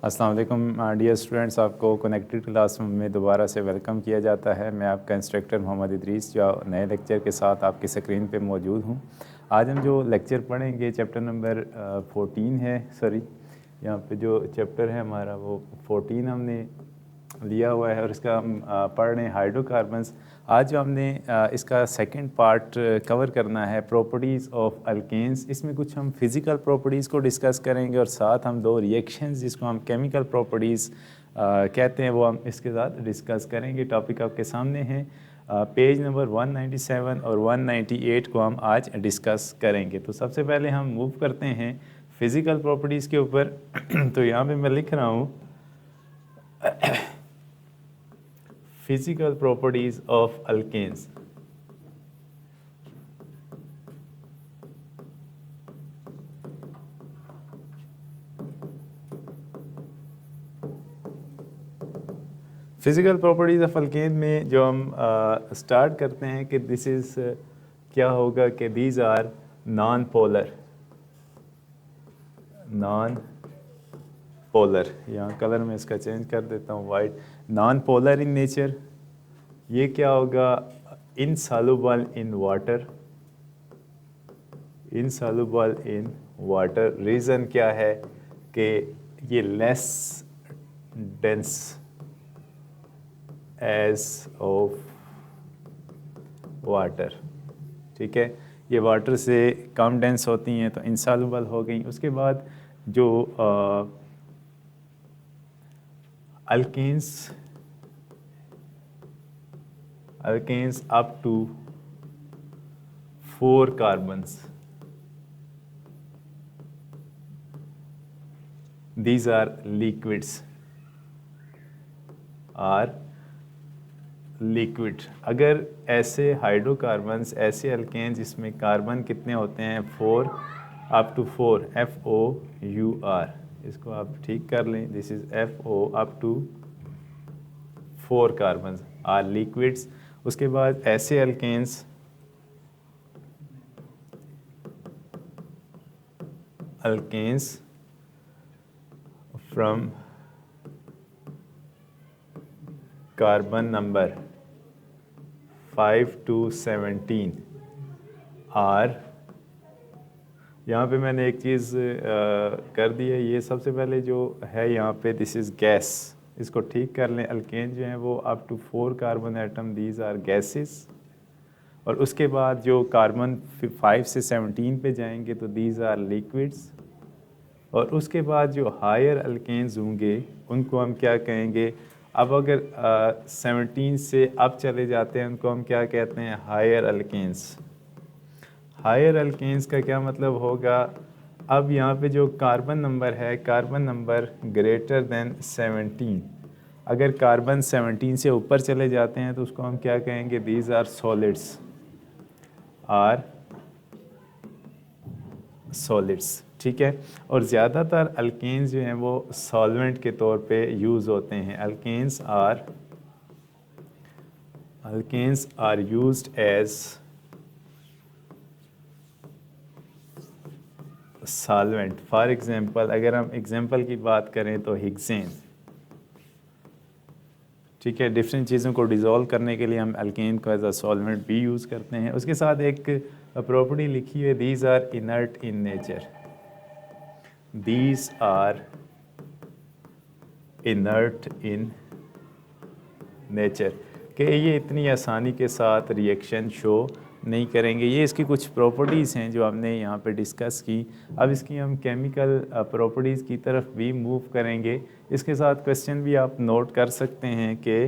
अस्सलाम वालेकुम dear students, आपको कनेक्टेड क्लासरूम में दोबारा से वेलकम किया जाता है। मैं आपका इंस्ट्रक्टर मोहम्मद इदरीस जो नए लेक्चर के साथ आपकी स्क्रीन पे मौजूद हूँ। आज हम जो लेक्चर पढ़ेंगे चैप्टर नंबर 14 है। यहाँ पे जो चैप्टर है हमारा वो 14 हमने लिया हुआ है और इसका हम पढ़ रहे हैं हाइड्रोकार्बन्स। आज जो हमने इसका सेकंड पार्ट कवर करना है प्रॉपर्टीज़ ऑफ अल्केन्स। इसमें कुछ हम फिज़िकल प्रॉपर्टीज़ को डिस्कस करेंगे और साथ हम दो रिएक्शंस जिसको हम केमिकल प्रॉपर्टीज़ कहते हैं वो हम इसके साथ डिस्कस करेंगे। टॉपिक आपके सामने है, पेज नंबर 197 और 198 को हम आज डिस्कस करेंगे। तो सबसे पहले हम मूव करते हैं फ़िज़िकल प्रॉपर्टीज़ के ऊपर। तो यहाँ पे मैं लिख रहा हूँ physical properties of alkanes। Physical properties of alkane में जो हम स्टार्ट करते हैं कि दिस इज़ क्या होगा कि दीज आर नॉन पोलर। यहाँ कलर में इसका चेंज कर देता हूँ, white. Non polar in nature. ये क्या होगा? Insoluble in water. Insoluble in water. Reason क्या है कि ये less dense as of water. ठीक है, ये वाटर से कम डेंस होती हैं तो इनसॉल्युबल हो गई। उसके बाद जो alkanes up to 4 carbons, these are liquids, अगर ऐसे हाइड्रोकार्बन्स, ऐसे अल्केन्स जिसमें कार्बन कितने होते हैं 4 अप टू 4, FOUR, इसको आप ठीक कर लें। This is FO up to 4 carbons are liquids. उसके बाद ऐसे alkanes from carbon number 5 to 17 are. यहाँ पे मैंने एक चीज़ कर दी है। ये सबसे पहले जो है यहाँ पे दिस इज़ गैस, इसको ठीक कर लें। अल्केन जो हैं वो up to 4 carbon atom, these are gases. और उसके बाद जो कार्बन 5 से 17 पे जाएंगे तो दीज आर लिक्विड्स। और उसके बाद जो हायर अल्केन्स होंगे उनको हम क्या कहेंगे? अब अगर 17 से अब चले जाते हैं उनको हम क्या कहते हैं? Higher alkanes. हायर अल्केन्स का क्या मतलब होगा? अब यहाँ पे जो कार्बन नंबर है, कार्बन नंबर ग्रेटर देन 17। अगर कार्बन 17 से ऊपर चले जाते हैं तो उसको हम क्या कहेंगे? These are solids. ठीक है। और ज़्यादातर अल्केन्स जो हैं वो सॉल्वेंट के तौर पे यूज़ होते हैं। Alkanes are used as solvent. For example, अगर हम एग्जांपल की बात करें तो हेक्सेन। ठीक है, डिफरेंट चीज़ों को डिज़ोल्व करने के लिए हम अल्केन को एज अ सॉल्वेंट भी यूज़ करते हैं। उसके साथ एक प्रॉपर्टी लिखी है, these are inert in nature. These are inert in nature, कि ये इतनी आसानी के साथ रिएक्शन शो नहीं करेंगे। ये इसकी कुछ प्रॉपर्टीज़ हैं जो हमने यहाँ पे डिस्कस की। अब इसकी हम केमिकल प्रॉपर्टीज़ की तरफ भी मूव करेंगे। इसके साथ क्वेश्चन भी आप नोट कर सकते हैं कि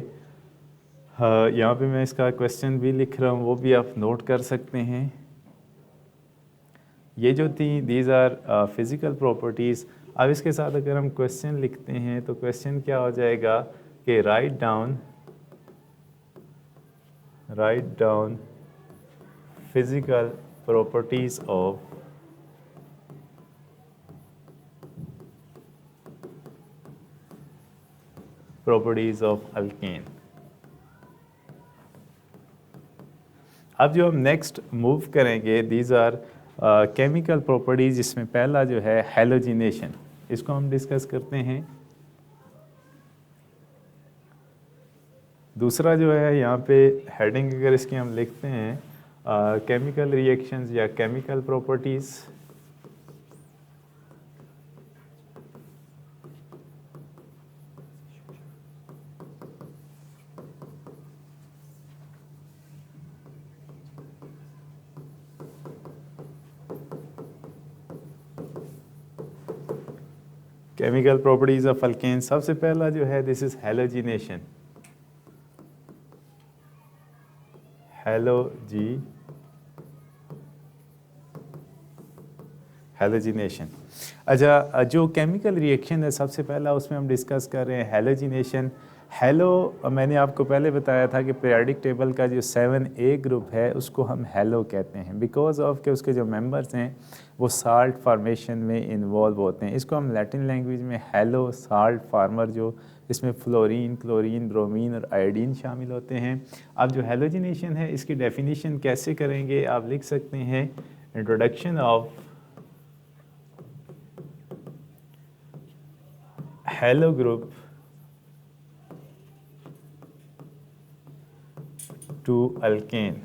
यहाँ पे मैं इसका क्वेश्चन भी लिख रहा हूँ, वो भी आप नोट कर सकते हैं। ये जो थी दीज आर फिज़िकल प्रॉपर्टीज़। अब इसके साथ अगर हम क्वेश्चन लिखते हैं तो क्वेश्चन क्या हो जाएगा कि write down physical properties of alkane. अब जो हम नेक्स्ट मूव करेंगे, दीज आर केमिकल प्रॉपर्टीज़। इसमें पहला जो है हैलोजिनेशन, इसको हम डिस्कस करते हैं। दूसरा जो है यहाँ पे हेडिंग अगर इसकी हम लिखते हैं केमिकल रिएक्शंस या chemical properties. Chemical properties of alkane, सबसे पहला जो है दिस इज हैलोजिनेशन। हैलोजिनेशन। अच्छा, जो केमिकल रिएक्शन है सबसे पहला उसमें हम डिस्कस कर रहे हैं हैलोजिनेशन। हैलो मैंने आपको पहले बताया था कि पीरियोडिक टेबल का जो 7A ग्रुप है उसको हम हैलो कहते हैं बिकॉज ऑफ के उसके जो मेंबर्स हैं वो साल्ट फार्मेशन में इन्वॉल्व होते हैं। इसको हम लैटिन लैंग्वेज में हैलो साल्ट फार्मर, जो इसमें फ्लोरीन, क्लोरीन, ब्रोमीन और आयोडीन शामिल होते हैं। अब जो हैलोजिनेशन है इसकी डेफिनेशन कैसे करेंगे, आप लिख सकते हैं introduction of hello group to alkane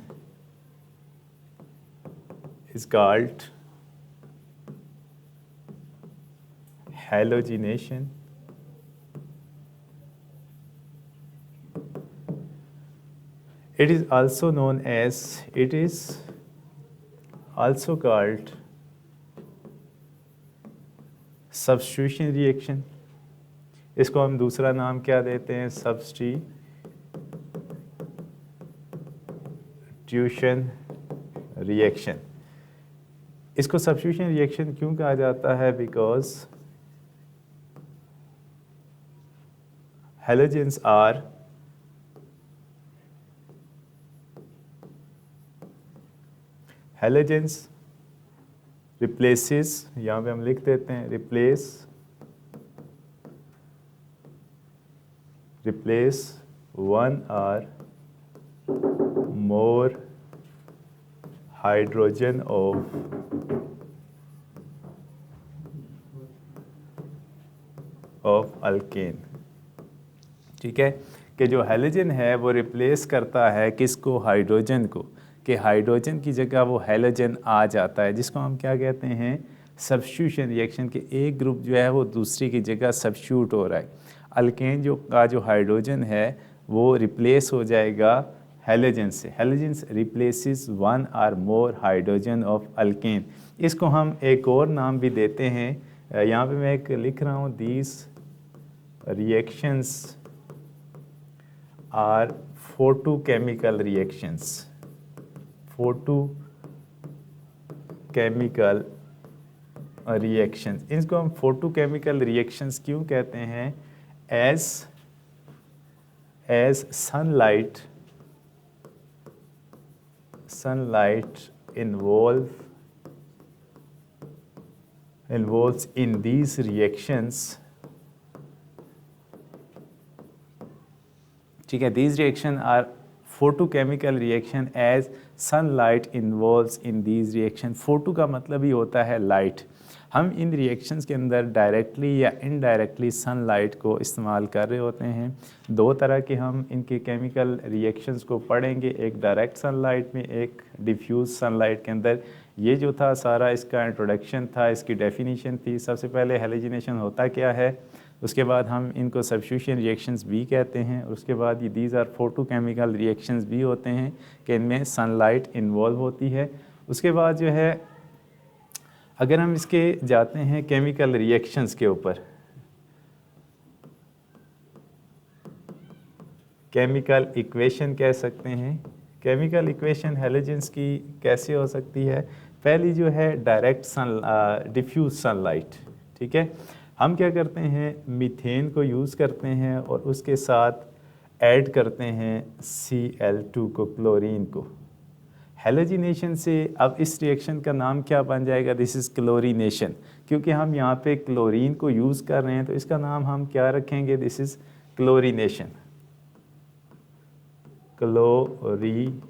is called halogenation. It is also called substitution reaction. इसको हम दूसरा नाम क्या देते हैं, सब्स्टिट्यूशन रिएक्शन। इसको सब्स्टिट्यूशन रिएक्शन क्यों कहा जाता है, बिकॉज हैलोजेंस आर रिप्लेसेस, यहाँ पे हम लिख देते हैं replace one or more hydrogen of alkane। ठीक है, कि जो हैलोजन है वो रिप्लेस करता है किसको, हाइड्रोजन को, कि हाइड्रोजन की जगह वो हैलोजन आ जाता है, जिसको हम क्या कहते हैं, सब्स्टिट्यूशन रिएक्शन। के एक ग्रुप जो है वो दूसरे की जगह सब्स्टिट्यूट हो रहा है। अल्केन जो हाइड्रोजन है वो रिप्लेस हो जाएगा हैलोजन से। Halogen replaces one or more hydrogen of alkane. इसको हम एक और नाम भी देते हैं, यहाँ पे मैं एक लिख रहा हूँ, these reactions are photochemical reactions. Photochemical reactions, इसको हम फोटोकेमिकल रिएक्शंस क्यों कहते हैं, as sunlight involves in these reactions। ठीक है, these reaction are photochemical reaction as sunlight involves in these reaction। Photo का मतलब ही होता है लाइट। हम इन रिएक्शंस के अंदर डायरेक्टली या इनडायरेक्टली सनलाइट को इस्तेमाल कर रहे होते हैं। दो तरह के हम इनके केमिकल रिएक्शंस को पढ़ेंगे, एक डायरेक्ट सनलाइट में, एक डिफ्यूज सनलाइट के अंदर। ये जो था सारा इसका इंट्रोडक्शन था, इसकी डेफिनेशन थी। सबसे पहले हैलोजिनेशन होता क्या है, उसके बाद हम इनको सब्स्टिट्यूशन रिएक्शंस भी कहते हैं, उसके बाद ये दीज आर फोटोकेमिकल रिएक्शंस भी होते हैं कि इनमें सनलाइट इन्वॉल्व होती है। उसके बाद जो है अगर हम इसके जाते हैं केमिकल रिएक्शंस के ऊपर, केमिकल इक्वेशन कह सकते हैं। केमिकल इक्वेशन हैलोजेंस की कैसे हो सकती है, पहली जो है डायरेक्ट डिफ्यूज सनलाइट। ठीक है, हम क्या करते हैं, मीथेन को यूज़ करते हैं और उसके साथ ऐड करते हैं Cl2 को, क्लोरीन को। हैलोजिनेशन से अब इस रिएक्शन का नाम क्या बन जाएगा, दिस इज़ क्लोरीनेशन। क्योंकि हम यहाँ पे क्लोरीन को यूज़ कर रहे हैं तो इसका नाम हम क्या रखेंगे, दिस इज़ क्लोरीनेशन। क्लोरीनेशन,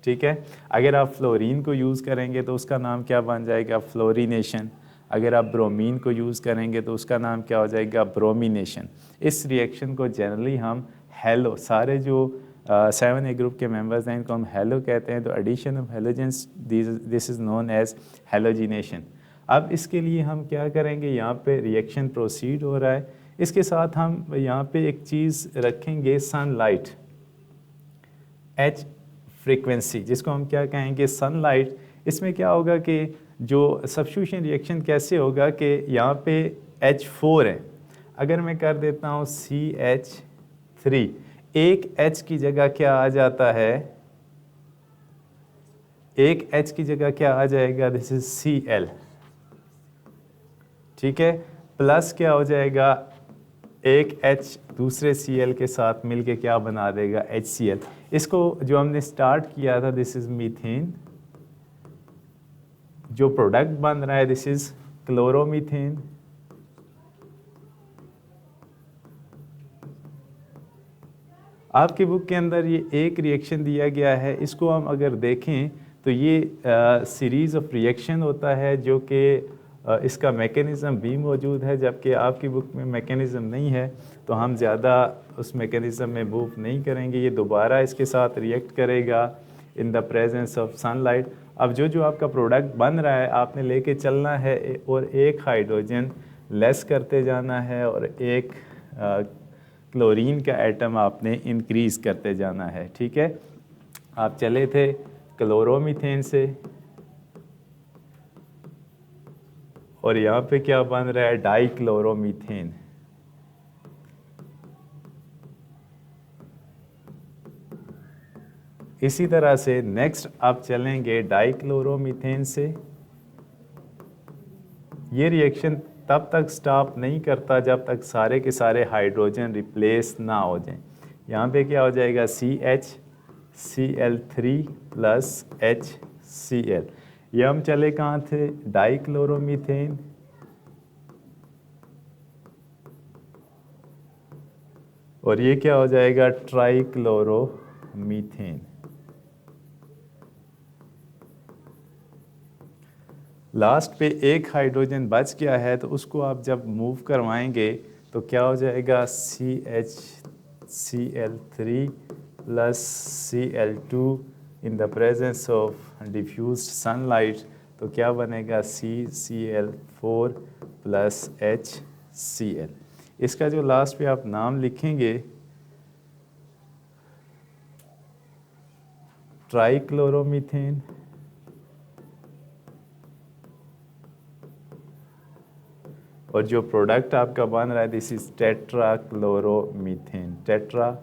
ठीक है। अगर आप फ्लोरीन को यूज़ करेंगे तो उसका नाम क्या बन जाएगा, फ्लोरीनेशन। अगर आप ब्रोमीन को यूज़ करेंगे तो उसका नाम क्या हो जाएगा, ब्रोमिनेशन। इस रिएक्शन को जनरली हम हेलो, सारे जो 7A ग्रुप के मेंबर्स हैं इनको हम हेलो कहते हैं, तो addition of halogens this is known as halogenation. अब इसके लिए हम क्या करेंगे, यहाँ पे रिएक्शन प्रोसीड हो रहा है, इसके साथ हम यहाँ पे एक चीज़ रखेंगे सनलाइट, एच फ्रीक्वेंसी, जिसको हम क्या कहेंगे सनलाइट। इसमें क्या होगा कि जो सब्स्टिट्यूशन रिएक्शन कैसे होगा कि यहाँ पे H4 है, अगर मैं कर देता हूँ CH3, एक H की जगह क्या आ जाता है, एक H की जगह क्या आ जाएगा, दिस इज Cl, ठीक है, प्लस क्या हो जाएगा, एक H दूसरे Cl के साथ मिलके क्या बना देगा, HCl। इसको जो हमने स्टार्ट किया था, दिस इज मीथेन, जो प्रोडक्ट बन रहा है दिस इज क्लोरोमीथेन, आपकी बुक के अंदर ये एक रिएक्शन दिया गया है, इसको हम अगर देखें तो ये सीरीज़ ऑफ रिएक्शन होता है जो कि इसका मैकेनिज़्म भी मौजूद है, जबकि आपकी बुक में मैकेनिज़्म नहीं है, तो हम ज़्यादा उस मैकेनिज़्म में मूव नहीं करेंगे। ये दोबारा इसके साथ रिएक्ट करेगा in the presence of sunlight. अब जो जो आपका प्रोडक्ट बन रहा है आपने लेके चलना है और एक हाइड्रोजन लेस करते जाना है और एक क्लोरीन का एटम आपने इंक्रीज़ करते जाना है, ठीक है। आप चले थे क्लोरोमीथेन से और यहाँ पे क्या बन रहा है, डाइक्लोरोमीथेन। इसी तरह से नेक्स्ट आप चलेंगे डाइक्लोरोमीथेन से। ये रिएक्शन तब तक स्टॉप नहीं करता जब तक सारे के सारे हाइड्रोजन रिप्लेस ना हो जाएं। यहाँ पे क्या हो जाएगा, CH Cl3 + HCl। ये हम चले कहाँ थे, डाइक्लोरोमीथेन, और ये क्या हो जाएगा, ट्राइक्लोरोमीथेन। लास्ट पे एक हाइड्रोजन बच गया है, तो उसको आप जब मूव करवाएंगे तो क्या हो जाएगा, CHCl3 + Cl2 in the presence of diffused sunlight, तो क्या बनेगा, CCl4 + HCl। इसका जो लास्ट पे आप नाम लिखेंगे ट्राइक्लोरोमीथेन, और जो प्रोडक्ट आपका बन रहा है दिस इज टेट्राक्लोरोमीथेन, टेट्राक्लोरोमीथेन,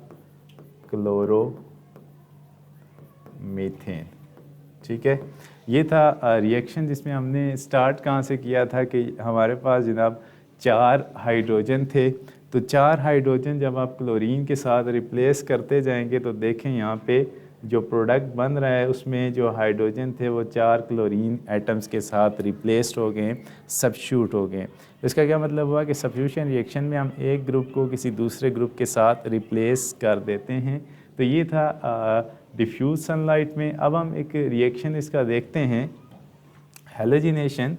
ठीक है। ये था रिएक्शन जिसमें हमने स्टार्ट कहाँ से किया था कि हमारे पास जनाब 4 हाइड्रोजन थे, तो 4 हाइड्रोजन जब आप क्लोरीन के साथ रिप्लेस करते जाएंगे तो देखें यहाँ पे जो प्रोडक्ट बन रहा है उसमें जो हाइड्रोजन थे वो 4 क्लोरीन एटम्स के साथ रिप्लेस्ड हो गए, सब्स्टिट्यूट हो गए। इसका क्या मतलब हुआ कि सब्स्टिट्यूशन रिएक्शन में हम एक ग्रुप को किसी दूसरे ग्रुप के साथ रिप्लेस कर देते हैं। तो ये था डिफ्यूज सनलाइट में। अब हम एक रिएक्शन इसका देखते हैं, हेलोजिनेशन,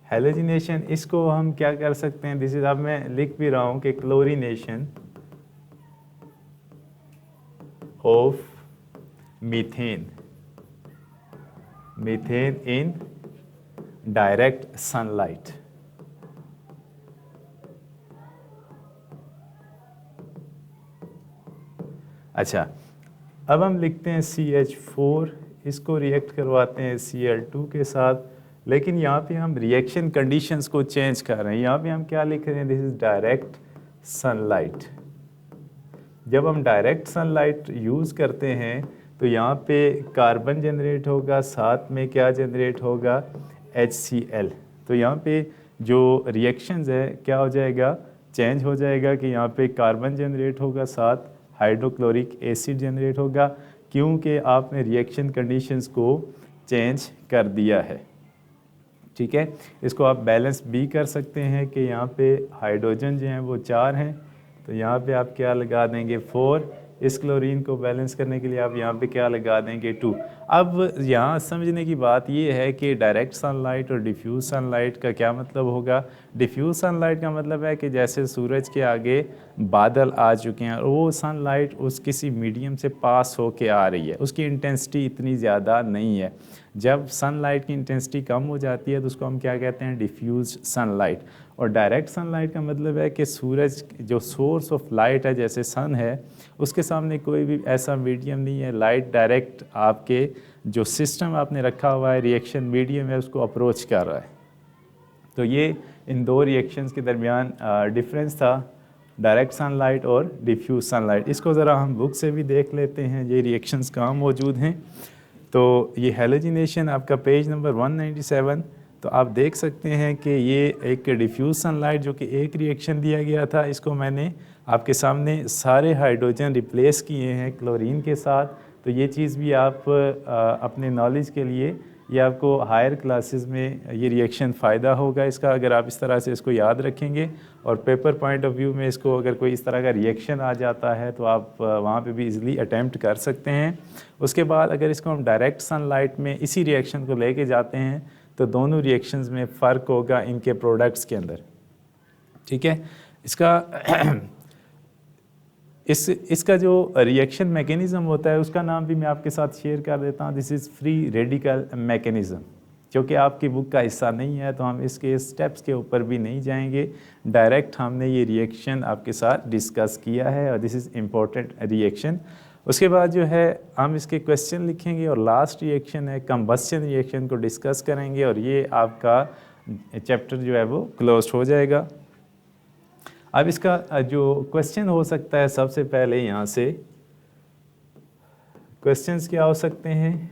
हेलोजिनेशन इसको हम क्या कर सकते हैं, दिस इज, अब मैं लिख भी रहा हूँ कि chlorination of methane in direct sunlight. अच्छा, अब हम लिखते हैं CH4, इसको रिएक्ट करवाते हैं Cl2 के साथ, लेकिन यहाँ पे हम रिएक्शन कंडीशंस को चेंज कर रहे हैं। यहाँ पे हम क्या लिख रहे हैं, दिस इज डायरेक्ट सनलाइट। जब हम डायरेक्ट सनलाइट यूज़ करते हैं तो यहाँ पे कार्बन जनरेट होगा, साथ में क्या जनरेट होगा, HCl। तो यहाँ पे जो रिएक्शंस है क्या हो जाएगा, चेंज हो जाएगा कि यहाँ पे कार्बन जनरेट होगा, साथ हाइड्रोक्लोरिक एसिड जनरेट होगा, क्योंकि आपने रिएक्शन कंडीशंस को चेंज कर दिया है, ठीक है। इसको आप बैलेंस भी कर सकते हैं कि यहाँ पे हाइड्रोजन जो हैं वो 4 हैं, तो यहाँ पे आप क्या लगा देंगे, 4, इस क्लोरीन को बैलेंस करने के लिए आप यहाँ पे क्या लगा देंगे 2। अब यहाँ समझने की बात ये है कि डायरेक्ट सनलाइट और डिफ्यूज सनलाइट का क्या मतलब होगा। डिफ्यूज सनलाइट का मतलब है कि जैसे सूरज के आगे बादल आ चुके हैं और वो सनलाइट उस किसी मीडियम से पास होके आ रही है, उसकी इंटेंसिटी इतनी ज़्यादा नहीं है। जब सनलाइट की इंटेंसिटी कम हो जाती है तो उसको हम क्या कहते हैं, डिफ्यूज सनलाइट। और डायरेक्ट सनलाइट का मतलब है कि सूरज जो सोर्स ऑफ लाइट है जैसे सन है, उसके सामने कोई भी ऐसा मीडियम नहीं है, लाइट डायरेक्ट आपके जो सिस्टम आपने रखा हुआ है, रिएक्शन मीडियम है, उसको अप्रोच कर रहा है। तो ये इन दो रिएक्शंस के दरमियान डिफरेंस था, डायरेक्ट सनलाइट और डिफ्यूज सनलाइट। इसको ज़रा हम बुक से भी देख लेते हैं, ये रिएक्शंस कहाँ मौजूद हैं। तो ये हैलोजिनेशन आपका पेज नंबर 197, तो आप देख सकते हैं कि ये एक डिफ्यूज सनलाइट जो कि एक रिएक्शन दिया गया था, इसको मैंने आपके सामने सारे हाइड्रोजन रिप्लेस किए हैं क्लोरीन के साथ। तो ये चीज़ भी आप अपने नॉलेज के लिए, ये आपको हायर क्लासेस में ये रिएक्शन फ़ायदा होगा इसका, अगर आप इस तरह से इसको याद रखेंगे। और पेपर पॉइंट ऑफ व्यू में इसको अगर कोई इस तरह का रिएक्शन आ जाता है तो आप वहाँ पे भी इजीली अटैम्प्ट कर सकते हैं। उसके बाद अगर इसको हम डायरेक्ट सनलाइट में इसी रिएक्शन को लेके जाते हैं तो दोनों रिएक्शंस में फ़र्क होगा इनके प्रोडक्ट्स के अंदर, ठीक है। इसका इसका जो रिएक्शन मैकेनिज़्म होता है उसका नाम भी मैं आपके साथ शेयर कर देता हूँ। This is free radical mechanism. क्योंकि आपकी बुक का हिस्सा नहीं है तो हम इसके स्टेप्स के ऊपर भी नहीं जाएंगे, डायरेक्ट हमने ये रिएक्शन आपके साथ डिस्कस किया है और दिस इज़ इम्पोर्टेंट रिएक्शन। उसके बाद जो है हम इसके क्वेश्चन लिखेंगे और लास्ट रिएक्शन है कंबस्शन रिएक्शन को डिस्कस करेंगे और ये आपका चैप्टर जो है वो क्लोज हो जाएगा। अब इसका जो क्वेश्चन हो सकता है, सबसे पहले यहाँ से क्वेश्चंस क्या हो सकते हैं।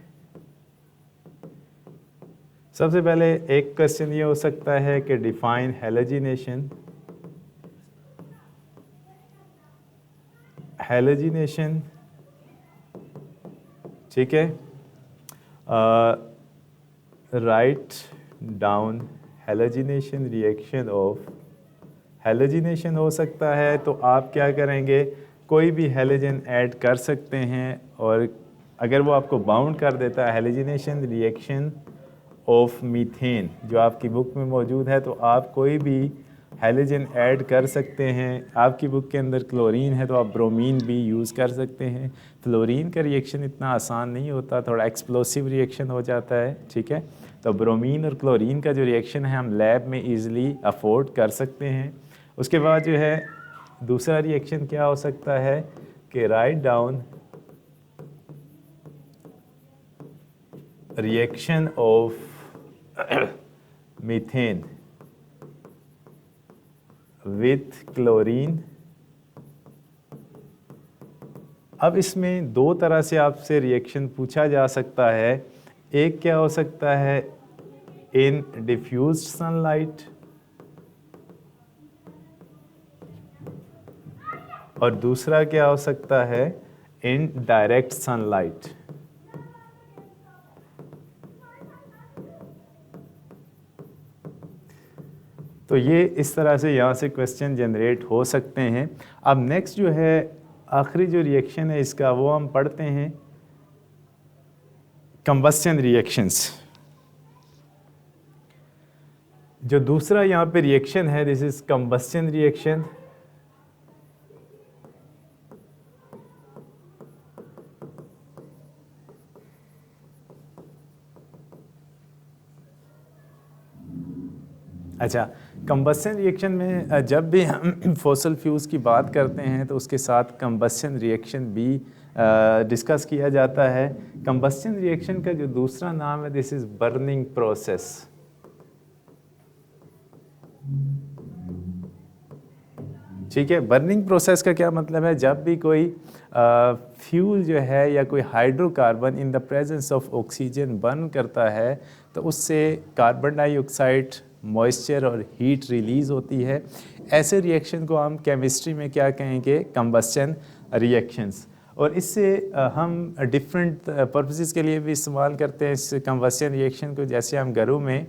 सबसे पहले एक क्वेश्चन ये हो सकता है कि डिफाइन हैलोजिनेशन। हैलोजिनेशन, ठीक है। Write down halogenation reaction of. Halogenation हो सकता है तो आप क्या करेंगे, कोई भी हैलोजन ऐड कर सकते हैं और अगर वो आपको बाउंड कर देता है, हैलोजिनेशन रिएक्शन ऑफ मीथेन जो आपकी बुक में मौजूद है, तो आप कोई भी हैलोजन ऐड कर सकते हैं। आपकी बुक के अंदर क्लोरीन है तो आप ब्रोमीन भी यूज़ कर सकते हैं। फ्लोरीन का रिएक्शन इतना आसान नहीं होता, थोड़ा एक्सप्लोसिव रिएक्शन हो जाता है, ठीक है। तो ब्रोमीन और क्लोरीन का जो रिएक्शन है हम लैब में ईज़िली अफोर्ड कर सकते हैं। उसके बाद जो है दूसरा रिएक्शन क्या हो सकता है कि write down reaction of methane with chlorine. अब इसमें दो तरह से आपसे रिएक्शन पूछा जा सकता है। एक क्या हो सकता है इन डिफ्यूज्ड सनलाइट और दूसरा क्या हो सकता है इन डायरेक्ट सनलाइट। तो ये इस तरह से यहाँ से क्वेश्चन जनरेट हो सकते हैं। अब नेक्स्ट जो है आखिरी जो रिएक्शन है इसका वो हम पढ़ते हैं, कंबस्शन रिएक्शंस। जो दूसरा यहाँ पे रिएक्शन है दिस इज कंबस्शन रिएक्शन। अच्छा, कंबस्शन रिएक्शन में जब भी हम फॉसल फ्यूल्स की बात करते हैं तो उसके साथ कंबस्शन रिएक्शन भी डिस्कस किया जाता है। कंबस्शन रिएक्शन का जो दूसरा नाम है दिस इज़ बर्निंग प्रोसेस। ठीक है, बर्निंग प्रोसेस का क्या मतलब है, जब भी कोई फ्यूल जो है या कोई hydrocarbon in the presence of oxygen burn करता है तो उससे कार्बन डाइऑक्साइड, मॉइस्चर और हीट रिलीज़ होती है। ऐसे रिएक्शन को हम केमिस्ट्री में क्या कहेंगे, कंबस्शन रिएक्शंस। और इससे हम डिफरेंट पर्पसेस के लिए भी इस्तेमाल करते हैं इस कंबस्शन रिएक्शन को। जैसे हम घरों में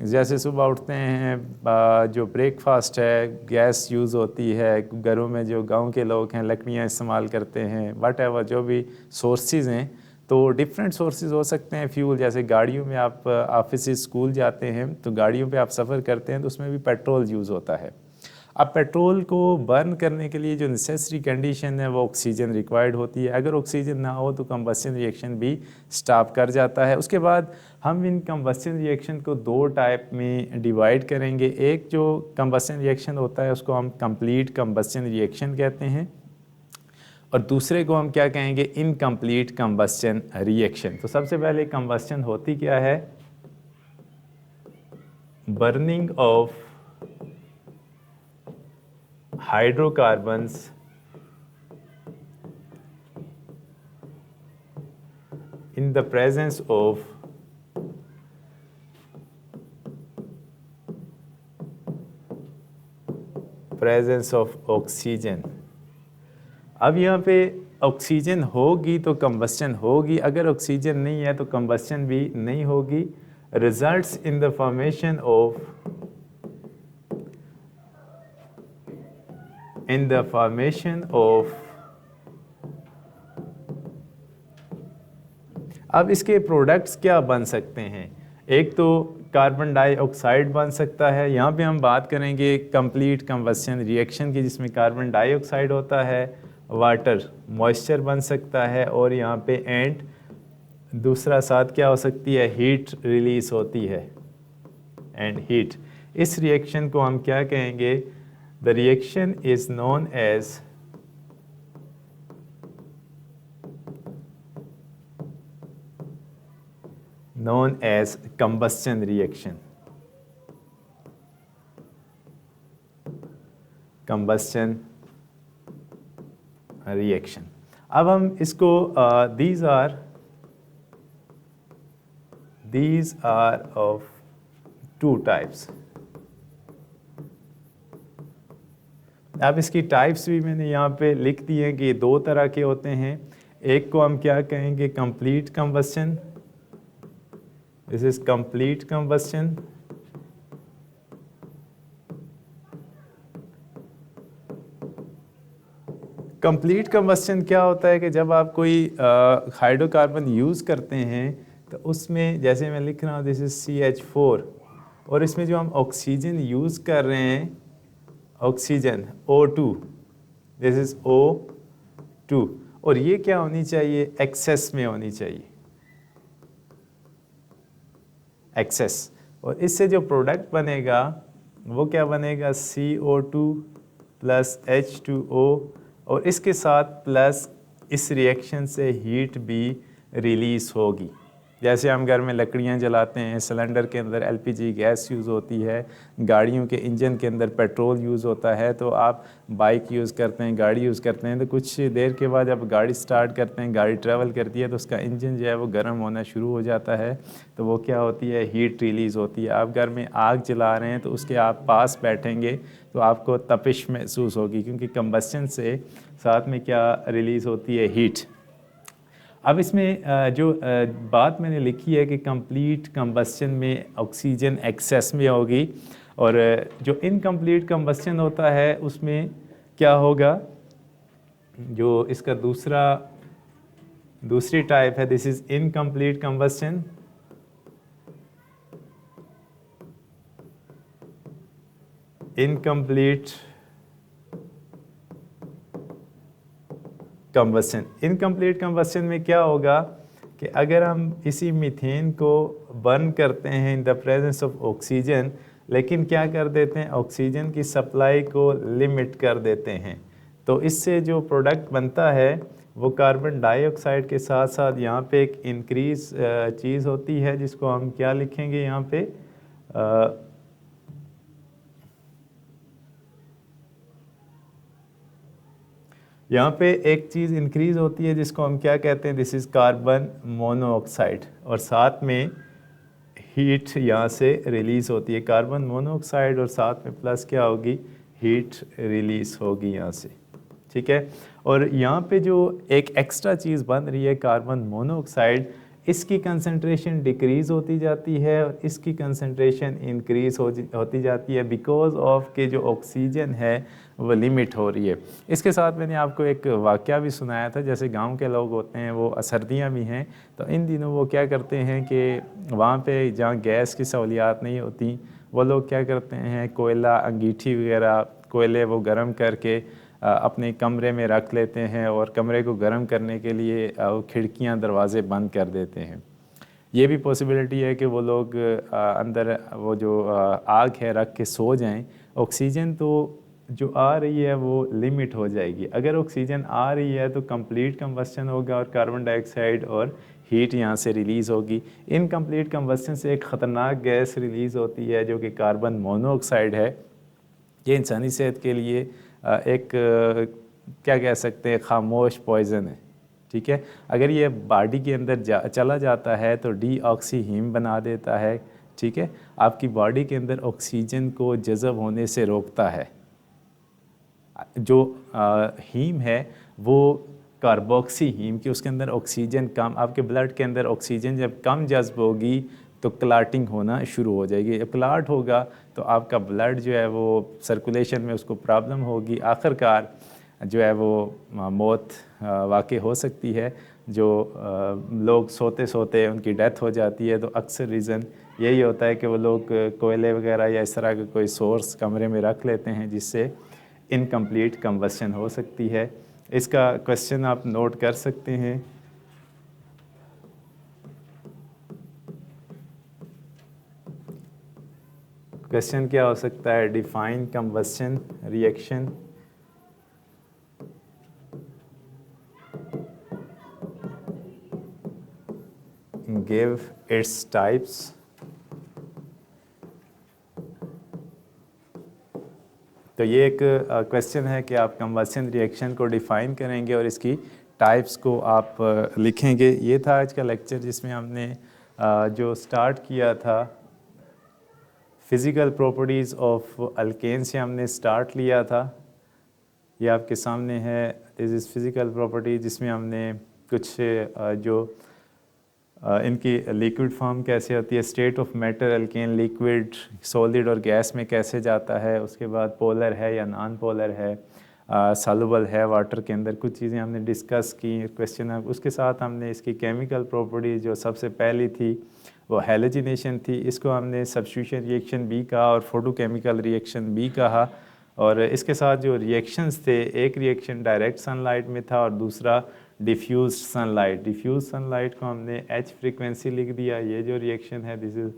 जैसे सुबह उठते हैं, जो ब्रेकफास्ट है गैस यूज़ होती है, घरों में जो गांव के लोग हैं लकड़ियां इस्तेमाल करते हैं, वट एवर जो भी सोर्सेज हैं, तो डिफरेंट सोर्सेज हो सकते हैं फ्यूल। जैसे गाड़ियों में आप ऑफिस स्कूल जाते हैं तो गाड़ियों पे आप सफ़र करते हैं तो उसमें भी पेट्रोल यूज़ होता है। अब पेट्रोल को बर्न करने के लिए जो नेसेसरी कंडीशन है वो ऑक्सीजन रिक्वायर्ड होती है। अगर ऑक्सीजन ना हो तो कंबस्शन रिएक्शन भी स्टॉप कर जाता है। उसके बाद हम इन कंबस्शन रिएक्शन को दो टाइप में डिवाइड करेंगे। एक जो कंबस्शन रिएक्शन होता है उसको हम कंप्लीट कंबस्शन रिएक्शन कहते हैं, और दूसरे को हम क्या कहेंगे, इनकम्प्लीट कंबस्शन रिएक्शन। तो सबसे पहले कंबस्शन होती क्या है, burning of hydrocarbons in the presence of oxygen। अब यहाँ पे ऑक्सीजन होगी तो कंबस्शन होगी, अगर ऑक्सीजन नहीं है तो कंबस्शन भी नहीं होगी। Results in the formation of अब इसके प्रोडक्ट्स क्या बन सकते हैं। एक तो कार्बन डाइऑक्साइड बन सकता है। यहाँ पे हम बात करेंगे कंप्लीट कंबस्शन रिएक्शन की, जिसमें कार्बन डाइऑक्साइड होता है, वाटर मॉइस्चर बन सकता है, और यहाँ पे एंड दूसरा साथ क्या हो सकती है, हीट रिलीज होती है, एंड हीट। इस रिएक्शन को हम क्या कहेंगे, the reaction is known as combustion reaction। combustion reaction। अब हम इसको these are of two types। अब इसकी टाइप्स भी मैंने यहाँ पे लिख दी है कि दो तरह के होते हैं। एक को हम क्या कहेंगे, complete combustion, this is complete combustion. Complete combustion क्या होता है कि जब आप कोई हाइड्रोकार्बन यूज़ करते हैं तो उसमें, जैसे मैं लिख रहा हूँ दिस इज CH4, और इसमें जो हम ऑक्सीजन यूज़ कर रहे हैं, oxygen O2, this is O2, और ये क्या होनी चाहिए, एक्सेस में होनी चाहिए, एक्सेस। और इससे जो प्रोडक्ट बनेगा वो क्या बनेगा, CO2 प्लस H2O, और इसके साथ प्लस इस रिएक्शन से हीट भी रिलीज़ होगी। जैसे हम घर में लकड़ियाँ जलाते हैं, सिलेंडर के अंदर LPG गैस यूज़ होती है, गाड़ियों के इंजन के अंदर पेट्रोल यूज़ होता है, तो आप बाइक यूज़ करते हैं, गाड़ी यूज़ करते हैं, तो कुछ देर के बाद जब गाड़ी स्टार्ट करते हैं, गाड़ी ट्रैवल करती है तो उसका इंजन जो है वो गर्म होना शुरू हो जाता है, तो वो क्या होती है, हीट रिलीज़ होती है। आप घर में आग जला रहे हैं तो उसके आप पास बैठेंगे तो आपको तपिश महसूस होगी, क्योंकि कंबस्शन से साथ में क्या रिलीज़ होती है, हीट। अब इसमें जो बात मैंने लिखी है कि कंप्लीट कंबस्शन में ऑक्सीजन एक्सेस में होगी, और जो इनकम्प्लीट कंबस्शन होता है उसमें क्या होगा, जो इसका दूसरी टाइप है, this is incomplete combustion. Incomplete combustion, incomplete combustion में क्या होगा कि अगर हम इसी मीथेन को बर्न करते हैं in the presence of oxygen, लेकिन क्या कर देते हैं, ऑक्सीजन की सप्लाई को लिमिट कर देते हैं, तो इससे जो प्रोडक्ट बनता है वो कार्बन डाइऑक्साइड के साथ साथ यहाँ पे एक इंक्रीज चीज़ होती है, जिसको हम क्या लिखेंगे यहाँ पे, यहाँ पे एक चीज़ इंक्रीज होती है जिसको हम क्या कहते हैं, दिस इज़ कार्बन मोनोऑक्साइड, और साथ में हीट यहाँ से रिलीज़ होती है, कार्बन मोनोऑक्साइड, और साथ में प्लस क्या होगी, हीट रिलीज़ होगी यहाँ से, ठीक है। और यहाँ पे जो एक एक्स्ट्रा चीज़ बन रही है कार्बन मोनोऑक्साइड, इसकी कंसंट्रेशन डिक्रीज़ होती जाती है और इसकी कंसंट्रेशन इंक्रीज़ होती जाती है बिकॉज ऑफ के जो ऑक्सीजन है वो लिमिट हो रही है। इसके साथ मैंने आपको एक वाक़या भी सुनाया था, जैसे गांव के लोग होते हैं वो सर्दियाँ भी हैं तो इन दिनों वो क्या करते हैं कि वहाँ पे जहाँ गैस की सहूलियात नहीं होती वो लोग क्या करते हैं कोयला अंगीठी वगैरह कोयले वो गर्म करके अपने कमरे में रख लेते हैं और कमरे को गर्म करने के लिए खिड़कियां दरवाज़े बंद कर देते हैं। ये भी पॉसिबिलिटी है कि वो लोग अंदर वो जो आग है रख के सो जाएं। ऑक्सीजन तो जो आ रही है वो लिमिट हो जाएगी। अगर ऑक्सीजन आ रही है तो कंप्लीट कंबस्शन होगा और कार्बन डाइऑक्साइड और हीट यहाँ से रिलीज़ होगी। इनकम्प्लीट कंबस्शन से एक ख़तरनाक गैस रिलीज़ होती है जो कि कार्बन मोनोऑक्साइड है। ये इंसानी सेहत के लिए एक क्या कह सकते हैं खामोश पॉइज़न है। ठीक है, अगर ये बॉडी के अंदर चला जाता है तो डीऑक्सी हीम बना देता है। ठीक है, आपकी बॉडी के अंदर ऑक्सीजन को जज़ब होने से रोकता है। जो हीम है वो कार्बोक्सी हीम की उसके अंदर ऑक्सीजन कम, आपके ब्लड के अंदर ऑक्सीजन जब कम जज्ब होगी तो क्लाटिंग होना शुरू हो जाएगी। क्लाट होगा तो आपका ब्लड जो है वो सर्कुलेशन में उसको प्रॉब्लम होगी, आखिरकार जो है वो मौत वाक़ई हो सकती है। जो लोग सोते सोते उनकी डेथ हो जाती है तो अक्सर रीज़न यही होता है कि वो लोग कोयले वगैरह या इस तरह का कोई सोर्स कमरे में रख लेते हैं जिससे इनकम्प्लीट कंबस्शन हो सकती है। इसका क्वेश्चन आप नोट कर सकते हैं। क्वेश्चन क्या हो सकता है? Define combustion reaction, give its types, तो ये एक क्वेश्चन है कि आप कंबस्शन रिएक्शन को डिफ़ाइन करेंगे और इसकी टाइप्स को आप लिखेंगे। ये था आज का लेक्चर जिसमें हमने जो स्टार्ट किया था फिज़िकल प्रॉपर्टीज़ ऑफ अल्केन से हमने स्टार्ट लिया था। ये आपके सामने है, दिस इज़ फिज़िकल प्रॉपर्टी, जिसमें हमने कुछ जो इनकी लिक्विड फॉर्म कैसे होती है, state of matter alkane liquid solid और गैस में कैसे जाता है, उसके बाद पोलर है या नॉन पोलर है, सॉल्युबल है वाटर के अंदर, कुछ चीज़ें हमने डिस्कस की क्वेश्चन। उसके साथ हमने इसकी केमिकल प्रॉपर्टीज़ जो सबसे पहली थी वो हैलोजिनेशन थी, इसको हमने सब्स्टिट्यूशन रिएक्शन भी कहा और फोटोकेमिकल रिएक्शन भी कहा। और इसके साथ जो रिएक्शंस थे, एक रिएक्शन डायरेक्ट सनलाइट में था और दूसरा डिफ्यूज सनलाइट। डिफ्यूज सनलाइट को हमने एच फ्रीक्वेंसी लिख दिया। ये जो रिएक्शन है दिस इज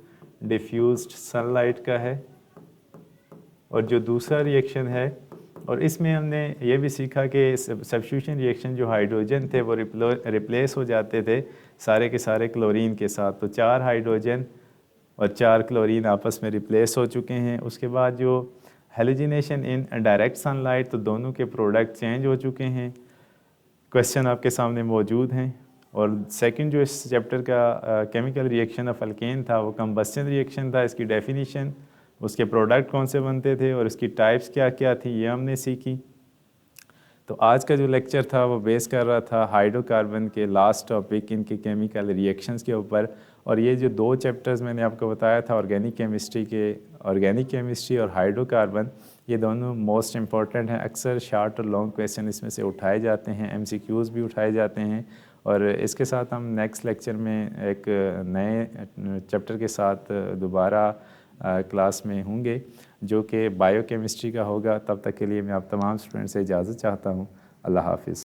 डिफ्यूज्ड सनलाइट का है। और जो दूसरा रिएक्शन है, और इसमें हमने ये भी सीखा कि सब्स्टिट्यूशन रिएक्शन जो हाइड्रोजन थे वो रिप्लेस हो जाते थे सारे के सारे क्लोरीन के साथ। तो 4 हाइड्रोजन और 4 क्लोरीन आपस में रिप्लेस हो चुके हैं। उसके बाद जो हैलोजिनेशन इन डायरेक्ट सनलाइट, तो दोनों के प्रोडक्ट चेंज हो चुके हैं। क्वेश्चन आपके सामने मौजूद हैं। और सेकंड जो इस चैप्टर का केमिकल रिएक्शन ऑफ अल्केन था वो कंबस्शन रिएक्शन था। इसकी डेफिनेशन, उसके प्रोडक्ट कौन से बनते थे और इसकी टाइप्स क्या क्या थी, ये हमने सीखी। तो आज का जो लेक्चर था वो बेस कर रहा था हाइड्रोकार्बन के लास्ट टॉपिक, इनके केमिकल रिएक्शंस के ऊपर। और ये जो 2 चैप्टर्स मैंने आपको बताया था ऑर्गेनिक केमिस्ट्री के, ऑर्गेनिक केमिस्ट्री और हाइड्रोकार्बन, ये दोनों मोस्ट इंपॉर्टेंट हैं। अक्सर शॉर्ट और लॉन्ग क्वेश्चन इसमें से उठाए जाते हैं, MCQs भी उठाए जाते हैं। और इसके साथ हम नेक्स्ट लेक्चर में एक नए चैप्टर के साथ दोबारा क्लास में होंगे जो कि बायोकेमिस्ट्री का होगा। तब तक के लिए मैं आप तमाम स्टूडेंट से इजाज़त चाहता हूँ। अल्लाह हाफिज़।